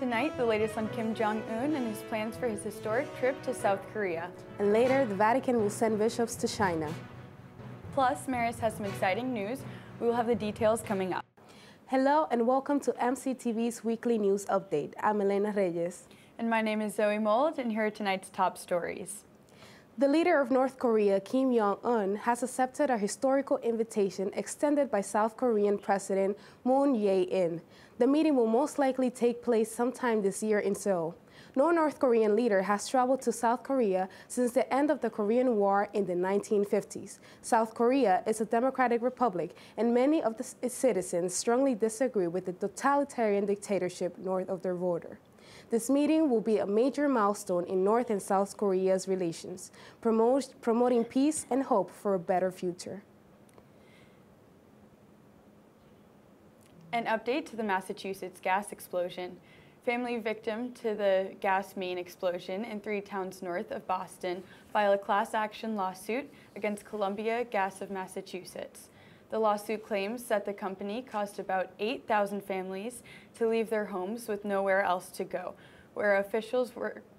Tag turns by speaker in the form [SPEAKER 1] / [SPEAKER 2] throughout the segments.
[SPEAKER 1] Tonight, the latest on Kim Jong-un and his plans for his historic trip to South Korea.
[SPEAKER 2] And later, the Vatican will send bishops to China.
[SPEAKER 1] Plus, Maris has some exciting news. We will have the details coming up.
[SPEAKER 2] Hello and welcome to MCTV's weekly news update. I'm Elena Reyes.
[SPEAKER 1] And my name is Zoe Moulds, and here are tonight's top stories.
[SPEAKER 2] The leader of North Korea, Kim Jong-un, has accepted a historical invitation extended by South Korean President Moon Jae-in. The meeting will most likely take place sometime this year in Seoul. No North Korean leader has traveled to South Korea since the end of the Korean War in the 1950s. South Korea is a democratic republic, and many of its citizens strongly disagree with the totalitarian dictatorship north of their border. This meeting will be a major milestone in North and South Korea's relations, promoting peace and hope for a better future.
[SPEAKER 1] An update to the Massachusetts gas explosion. Family victim to the gas main explosion in 3 towns north of Boston filed a class action lawsuit against Columbia Gas of Massachusetts. The lawsuit claims that the company caused about 8,000 families to leave their homes with nowhere else to go, where officials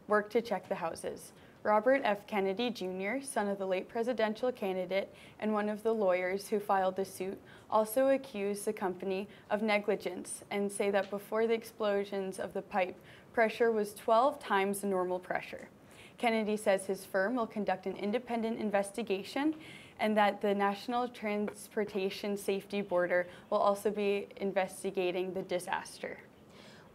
[SPEAKER 1] worked to check the houses. Robert F. Kennedy, Jr., son of the late presidential candidate and one of the lawyers who filed the suit, also accused the company of negligence and say that before the explosions of the pipe, pressure was 12 times the normal pressure. Kennedy says his firm will conduct an independent investigation and that the National Transportation Safety Board will also be investigating the disaster.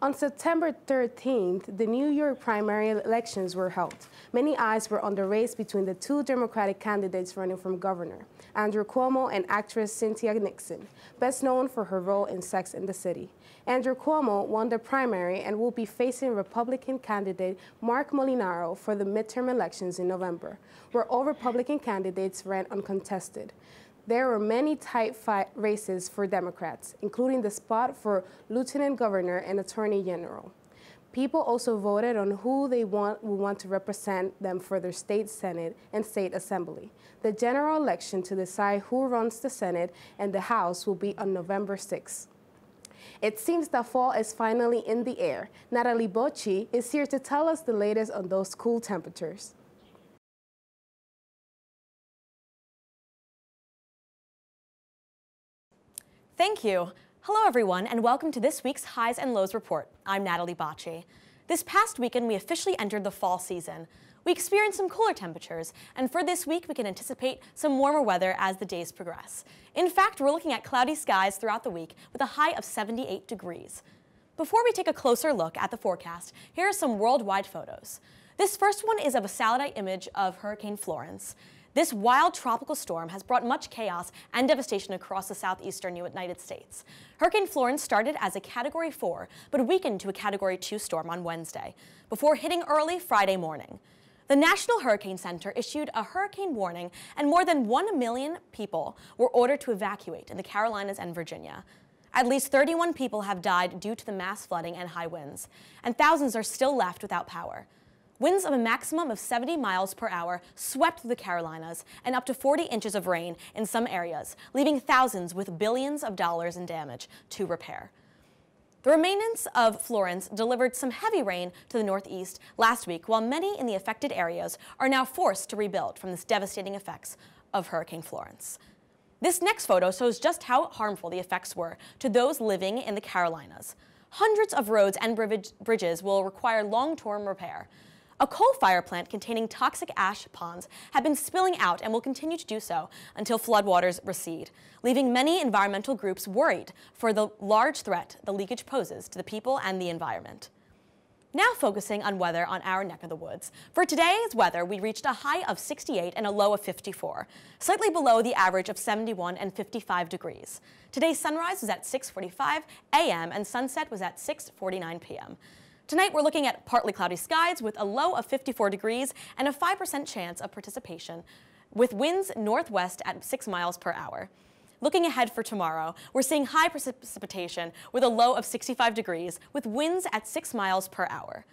[SPEAKER 2] On September 13th, the New York primary elections were held. Many eyes were on the race between the 2 Democratic candidates running for governor, Andrew Cuomo and actress Cynthia Nixon, best known for her role in Sex and the City. Andrew Cuomo won the primary and will be facing Republican candidate Mark Molinaro for the midterm elections in November, where all Republican candidates ran uncontested. There were many tight races for Democrats, including the spot for Lieutenant Governor and Attorney General. People also voted on who they want to represent them for their state Senate and state assembly. The general election to decide who runs the Senate and the House will be on November 6th. It seems that fall is finally in the air. Natalie Bochi is here to tell us the latest on those cool temperatures.
[SPEAKER 3] Thank you. Hello, everyone, and welcome to this week's Highs and Lows Report. I'm Natalie Bochi. This past weekend, we officially entered the fall season. We experienced some cooler temperatures, and for this week, we can anticipate some warmer weather as the days progress. In fact, we're looking at cloudy skies throughout the week with a high of 78 degrees. Before we take a closer look at the forecast, here are some worldwide photos. This first one is of a satellite image of Hurricane Florence. This wild tropical storm has brought much chaos and devastation across the southeastern United States. Hurricane Florence started as a Category 4, but weakened to a Category 2 storm on Wednesday, before hitting early Friday morning. The National Hurricane Center issued a hurricane warning, and more than 1 million people were ordered to evacuate in the Carolinas and Virginia. At least 31 people have died due to the mass flooding and high winds, and thousands are still left without power. Winds of a maximum of 70 miles per hour swept through the Carolinas and up to 40 inches of rain in some areas, leaving thousands with billions of dollars in damage to repair. The remains of Florence delivered some heavy rain to the northeast last week, while many in the affected areas are now forced to rebuild from the devastating effects of Hurricane Florence. This next photo shows just how harmful the effects were to those living in the Carolinas. Hundreds of roads and bridges will require long-term repair. A coal-fired plant containing toxic ash ponds have been spilling out and will continue to do so until floodwaters recede, leaving many environmental groups worried for the large threat the leakage poses to the people and the environment. Now focusing on weather on our neck of the woods. For today's weather, we reached a high of 68 and a low of 54, slightly below the average of 71 and 55 degrees. Today's sunrise was at 6:45 a.m. and sunset was at 6:49 p.m. Tonight, we're looking at partly cloudy skies with a low of 54 degrees and a 5% chance of precipitation, with winds northwest at 6 miles per hour. Looking ahead for tomorrow, we're seeing high precipitation with a low of 65 degrees with winds at 6 miles per hour.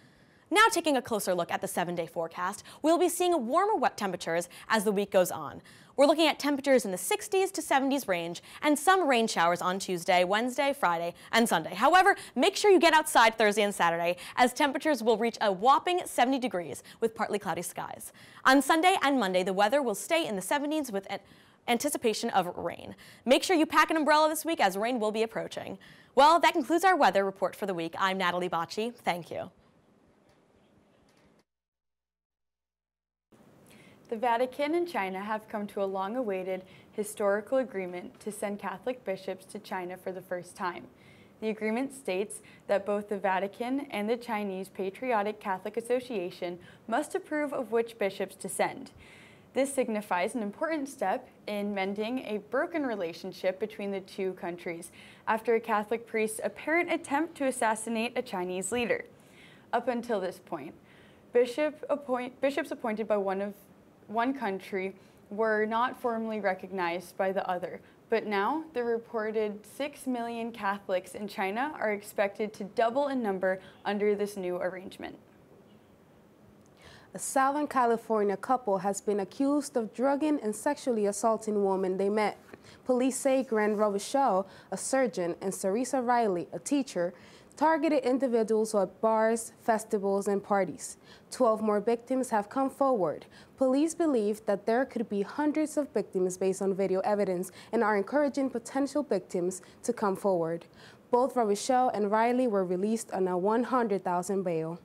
[SPEAKER 3] Now taking a closer look at the 7-day forecast, we'll be seeing warmer wet temperatures as the week goes on. We're looking at temperatures in the 60s to 70s range and some rain showers on Tuesday, Wednesday, Friday, and Sunday. However, make sure you get outside Thursday and Saturday as temperatures will reach a whopping 70 degrees with partly cloudy skies. On Sunday and Monday, the weather will stay in the 70s with anticipation of rain. Make sure you pack an umbrella this week as rain will be approaching. Well, that concludes our weather report for the week. I'm Natalie Bochi. Thank you.
[SPEAKER 1] The Vatican and China have come to a long-awaited historical agreement to send Catholic bishops to China for the first time. The agreement states that both the Vatican and the Chinese Patriotic Catholic Association must approve of which bishops to send. This signifies an important step in mending a broken relationship between the two countries after a Catholic priest's apparent attempt to assassinate a Chinese leader. Up until this point, bishops appointed by one country were not formally recognized by the other, but now the reported 6 million Catholics in China are expected to double in number under this new arrangement.
[SPEAKER 2] A Southern California couple has been accused of drugging and sexually assaulting women they met. Police say Grant Robichaud, a surgeon, and Sarisa Riley, a teacher, targeted individuals at bars, festivals, and parties. 12 more victims have come forward. Police believe that there could be hundreds of victims based on video evidence and are encouraging potential victims to come forward. Both Robichaud and Riley were released on a $100,000 bail.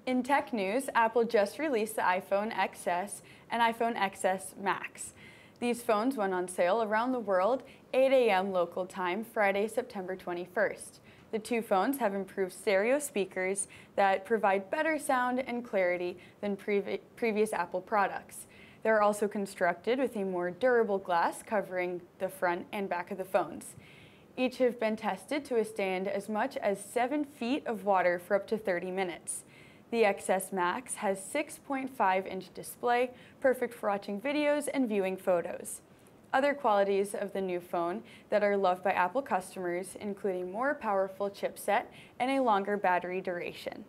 [SPEAKER 1] In tech news, Apple just released the iPhone XS and iPhone XS Max. These phones went on sale around the world 8 a.m. local time, Friday, September 21st. The two phones have improved stereo speakers that provide better sound and clarity than previous Apple products. They're also constructed with a more durable glass covering the front and back of the phones. Each have been tested to withstand as much as 7 feet of water for up to 30 minutes. The XS Max has 6.5-inch display, perfect for watching videos and viewing photos. Other qualities of the new phone that are loved by Apple customers include a more powerful chipset and a longer battery duration.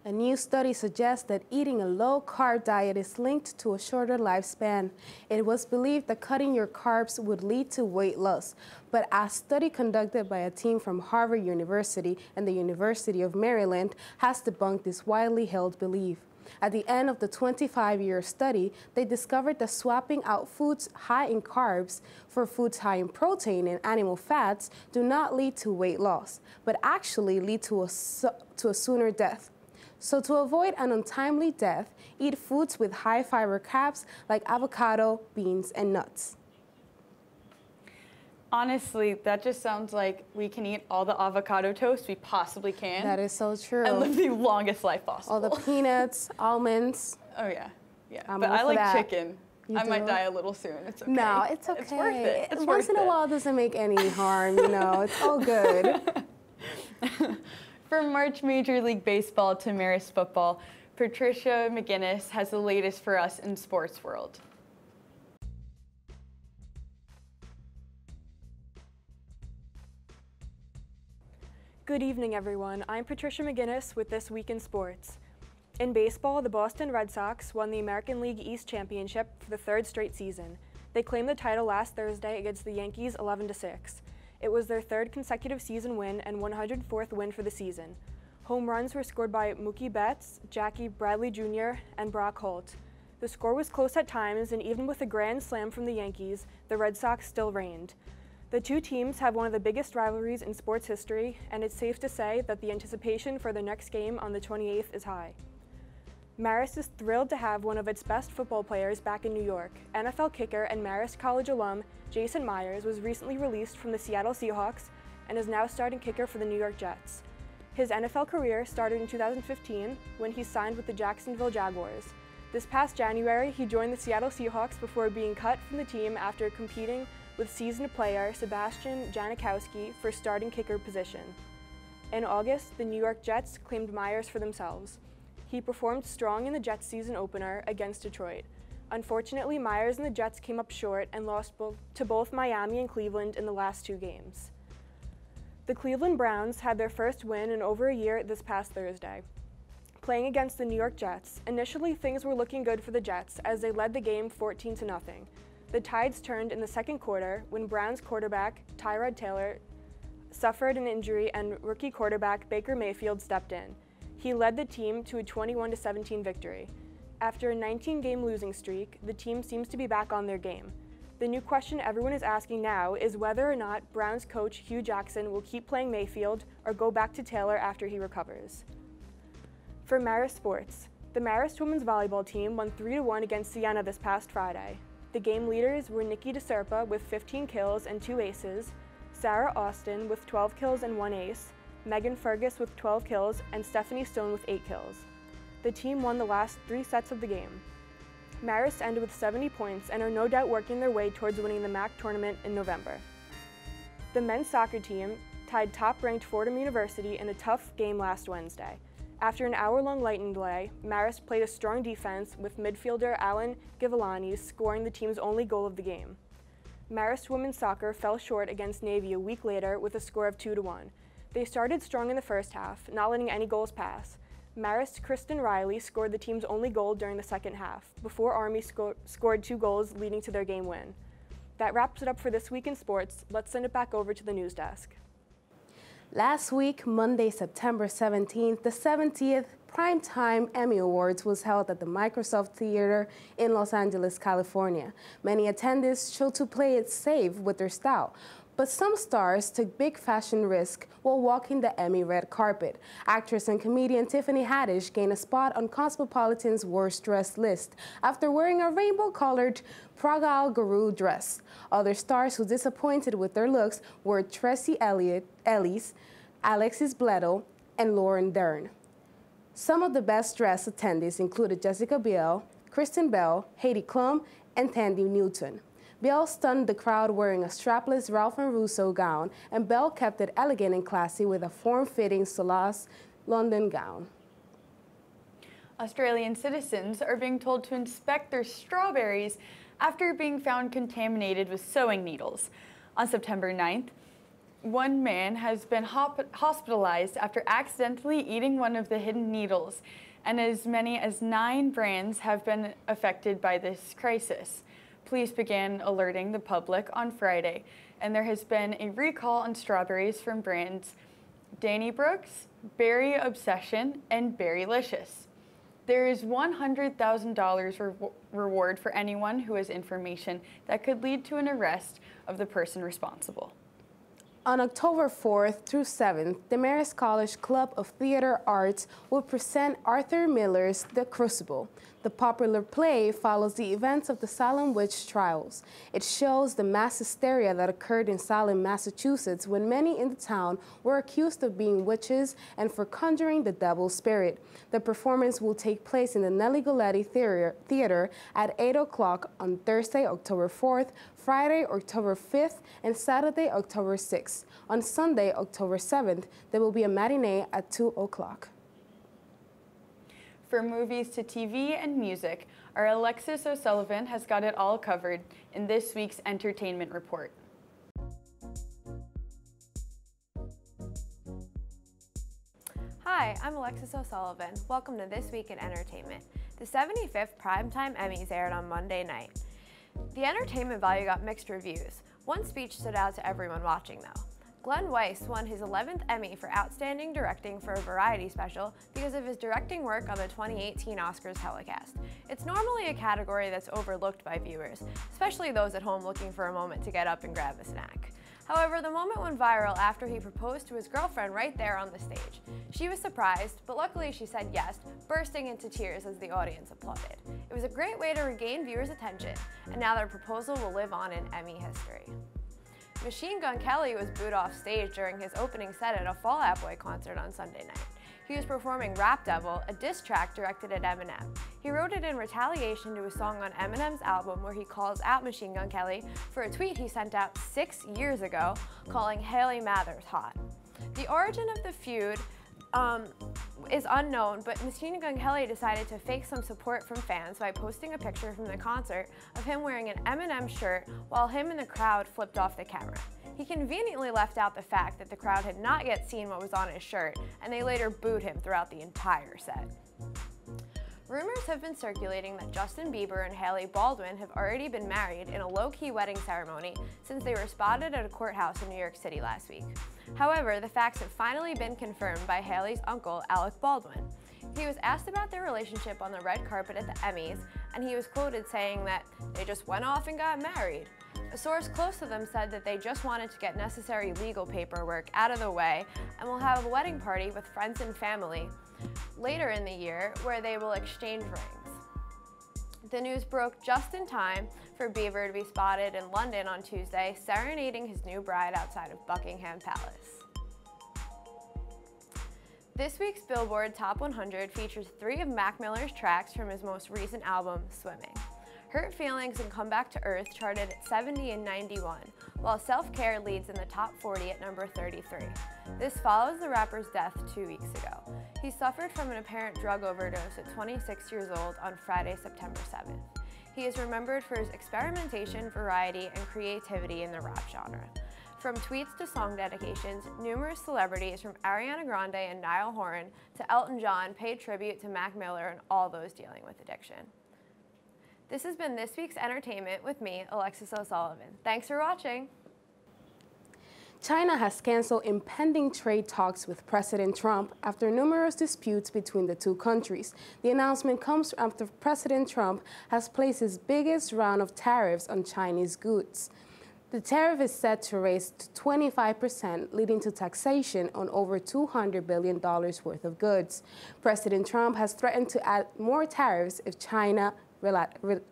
[SPEAKER 2] A new study suggests that eating a low-carb diet is linked to a shorter lifespan. It was believed that cutting your carbs would lead to weight loss, but a study conducted by a team from Harvard University and the University of Maryland has debunked this widely held belief. At the end of the 25-year study, they discovered that swapping out foods high in carbs for foods high in protein and animal fats do not lead to weight loss, but actually lead to a sooner death. So to avoid an untimely death, eat foods with high fiber carbs like avocado, beans, and nuts.
[SPEAKER 1] Honestly, that just sounds like we can eat all the avocado toast we possibly can.
[SPEAKER 2] That is so true.
[SPEAKER 1] And live the longest life possible.
[SPEAKER 2] All the peanuts, almonds.
[SPEAKER 1] Oh yeah, yeah.
[SPEAKER 2] I'm
[SPEAKER 1] but
[SPEAKER 2] all
[SPEAKER 1] I
[SPEAKER 2] for
[SPEAKER 1] like
[SPEAKER 2] that.
[SPEAKER 1] chicken.
[SPEAKER 2] You
[SPEAKER 1] I might
[SPEAKER 2] do?
[SPEAKER 1] die a little soon. It's okay.
[SPEAKER 2] No, it's okay.
[SPEAKER 1] It's worth it. It's
[SPEAKER 2] Once in a while doesn't make any harm, you know. It's all good.
[SPEAKER 1] From March Major League Baseball to Marist football, Patricia McGuinness has the latest for us in sports world.
[SPEAKER 4] Good evening, everyone. I'm Patricia McGuinness with This Week in Sports. In baseball, the Boston Red Sox won the American League East Championship for the 3rd straight season. They claimed the title last Thursday against the Yankees 11-6. It was their 3rd consecutive season win and 104th win for the season. Home runs were scored by Mookie Betts, Jackie Bradley Jr., and Brock Holt. The score was close at times, and even with a grand slam from the Yankees, the Red Sox still reigned. The two teams have one of the biggest rivalries in sports history, and it's safe to say that the anticipation for the next game on the 28th is high. Marist is thrilled to have one of its best football players back in New York. NFL kicker and Marist College alum Jason Myers was recently released from the Seattle Seahawks and is now starting kicker for the New York Jets. His NFL career started in 2015 when he signed with the Jacksonville Jaguars. This past January, he joined the Seattle Seahawks before being cut from the team after competing with seasoned player Sebastian Janikowski for starting kicker position. In August, the New York Jets claimed Myers for themselves. He performed strong in the Jets season opener against Detroit. Unfortunately, Myers and the Jets came up short and lost to both Miami and Cleveland in the last 2 games. The Cleveland Browns had their first win in over a year this past Thursday. playing against the New York Jets. Initially, things were looking good for the Jets as they led the game 14-0. The tides turned in the second quarter when Browns quarterback Tyrod Taylor suffered an injury and rookie quarterback Baker Mayfield stepped in. He led the team to a 21-17 victory. After a 19-game losing streak, the team seems to be back on their game. The new question everyone is asking now is whether or not Browns coach Hugh Jackson will keep playing Mayfield or go back to Taylor after he recovers. For Marist Sports, the Marist women's volleyball team won 3-1 against Siena this past Friday. The game leaders were Nikki DeSerpa with 15 kills and 2 aces, Sarah Austin with 12 kills and 1 ace, Megan Fergus with 12 kills, and Stephanie Stone with 8 kills. The team won the last 3 sets of the game. Marist ended with 70 points and are no doubt working their way towards winning the MAC tournament in November. The men's soccer team tied top-ranked Fordham University in a tough game last Wednesday. After an hour-long lightning delay, Marist played a strong defense with midfielder Alan Givillani scoring the team's only goal of the game. Marist women's soccer fell short against Navy a week later with a score of 2-1. They started strong in the first half, not letting any goals pass. Marist Kristen Riley scored the team's only goal during the second half, before Army scored 2 goals leading to their game win. That wraps it up for This Week in Sports. Let's send it back over to the news desk.
[SPEAKER 2] Last week, Monday, September 17th, the 70th Primetime Emmy Awards was held at the Microsoft Theater in Los Angeles, California. Many attendees chose to play it safe with their style, but some stars took big fashion risks while walking the Emmy red carpet. Actress and comedian Tiffany Haddish gained a spot on Cosmopolitan's worst dressed list after wearing a rainbow-colored Pragal Guru dress. Other stars who disappointed with their looks were Tracy Ellis, Alexis Bledo, and Lauren Dern. Some of the best dressed attendees included Jessica Biel, Kristen Bell, Heidi Klum, and Tandy Newton. Bell stunned the crowd wearing a strapless Ralph & Russo gown, and Bell kept it elegant and classy with a form-fitting Solas London gown.
[SPEAKER 1] Australian citizens are being told to inspect their strawberries after being found contaminated with sewing needles. On September 9th, one man has been hospitalized after accidentally eating one of the hidden needles, and as many as 9 brands have been affected by this crisis. Police began alerting the public on Friday, and there has been a recall on strawberries from brands Danny Brooks, Berry Obsession, and Berrylicious. There is $100,000 reward for anyone who has information that could lead to an arrest of the person responsible.
[SPEAKER 2] On October 4th through 7th, the Marist College Club of Theater Arts will present Arthur Miller's The Crucible. The popular play follows the events of the Salem witch trials. It shows the mass hysteria that occurred in Salem, Massachusetts, when many in the town were accused of being witches and for conjuring the devil's spirit. The performance will take place in the Nellie Goleti Theater at 8 o'clock on Thursday, October 4th, Friday, October 5th, and Saturday, October 6th. On Sunday, October 7th, there will be a matinee at 2 o'clock.
[SPEAKER 1] From movies to TV and music, our Alexis O'Sullivan has got it all covered in this week's Entertainment Report.
[SPEAKER 5] Hi, I'm Alexis O'Sullivan. Welcome to This Week in Entertainment. The 75th Primetime Emmys aired on Monday night. The entertainment value got mixed reviews. One speech stood out to everyone watching, though. Glenn Weiss won his 11th Emmy for Outstanding Directing for a Variety Special because of his directing work on the 2018 Oscars telecast. It's normally a category that's overlooked by viewers, especially those at home looking for a moment to get up and grab a snack. However, the moment went viral after he proposed to his girlfriend right there on the stage. She was surprised, but luckily she said yes, bursting into tears as the audience applauded. It was a great way to regain viewers' attention, and now their proposal will live on in Emmy history. Machine Gun Kelly was booed off stage during his opening set at a Fall Out Boy concert on Sunday night. He was performing Rap Devil, a diss track directed at Eminem. He wrote it in retaliation to a song on Eminem's album where he calls out Machine Gun Kelly for a tweet he sent out 6 years ago calling Haley Mathers hot. The origin of the feud is unknown, but Machine Gun Kelly decided to fake some support from fans by posting a picture from the concert of him wearing an Eminem shirt while him and the crowd flipped off the camera. He conveniently left out the fact that the crowd had not yet seen what was on his shirt, and they later booed him throughout the entire set. Rumors have been circulating that Justin Bieber and Hailey Baldwin have already been married in a low-key wedding ceremony since they were spotted at a courthouse in New York City last week. However, the facts have finally been confirmed by Hailey's uncle, Alec Baldwin. He was asked about their relationship on the red carpet at the Emmys, and he was quoted saying that they just went off and got married. A source close to them said that they just wanted to get necessary legal paperwork out of the way and will have a wedding party with friends and family later in the year where they will exchange rings. The news broke just in time for Bieber to be spotted in London on Tuesday, serenading his new bride outside of Buckingham Palace. This week's Billboard Top 100 features 3 of Mac Miller's tracks from his most recent album, Swimming. Hurt Feelings and Come Back to Earth charted at 70 and 91, while Self-Care leads in the top 40 at number 33. This follows the rapper's death 2 weeks ago. He suffered from an apparent drug overdose at 26 years old on Friday, September 7th. He is remembered for his experimentation, variety, and creativity in the rap genre. From tweets to song dedications, numerous celebrities from Ariana Grande and Niall Horan to Elton John paid tribute to Mac Miller and all those dealing with addiction. This has been this week's entertainment with me, Alexis O'Sullivan. Thanks for watching.
[SPEAKER 2] China has canceled impending trade talks with President Trump after numerous disputes between the two countries. The announcement comes after President Trump has placed his biggest round of tariffs on Chinese goods. The tariff is set to raise to 25%, leading to taxation on over $200 billion worth of goods. President Trump has threatened to add more tariffs if China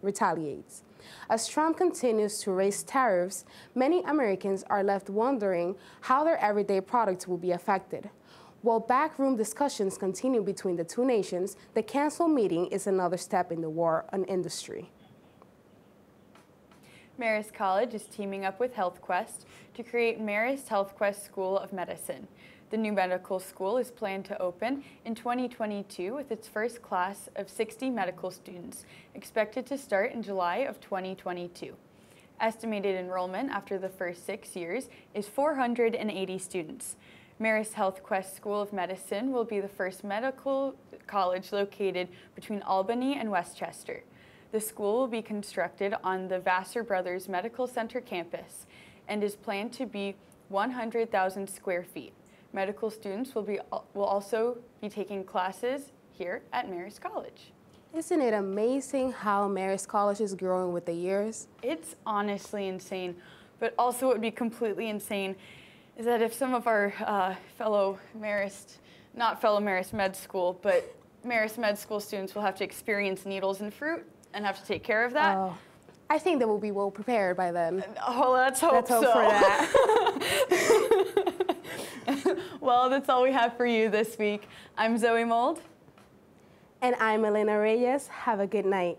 [SPEAKER 2] retaliates. As Trump continues to raise tariffs, many Americans are left wondering how their everyday products will be affected. While backroom discussions continue between the two nations, the canceled meeting is another step in the war on industry.
[SPEAKER 1] Marist College is teaming up with HealthQuest to create Marist HealthQuest School of Medicine. The new medical school is planned to open in 2022 with its first class of 60 medical students, expected to start in July of 2022. Estimated enrollment after the first 6 years is 480 students. Marist HealthQuest School of Medicine will be the first medical college located between Albany and Westchester. The school will be constructed on the Vassar Brothers Medical Center campus and is planned to be 100,000 square feet. Medical students will also be taking classes here at Marist College.
[SPEAKER 2] Isn't it amazing how Marist College is growing with the years?
[SPEAKER 1] It's honestly insane, but also what would be completely insane is that if some of our fellow Marist, not fellow Marist Med School, but Marist Med School students will have to experience needles and fruit and have to take care of that.
[SPEAKER 2] Oh, I think they will be well prepared by then.
[SPEAKER 1] Oh, let's hope so.
[SPEAKER 2] For that.
[SPEAKER 1] Well, that's all we have for you this week. I'm Zoe Mould.
[SPEAKER 2] And I'm Elena Reyes. Have a good night.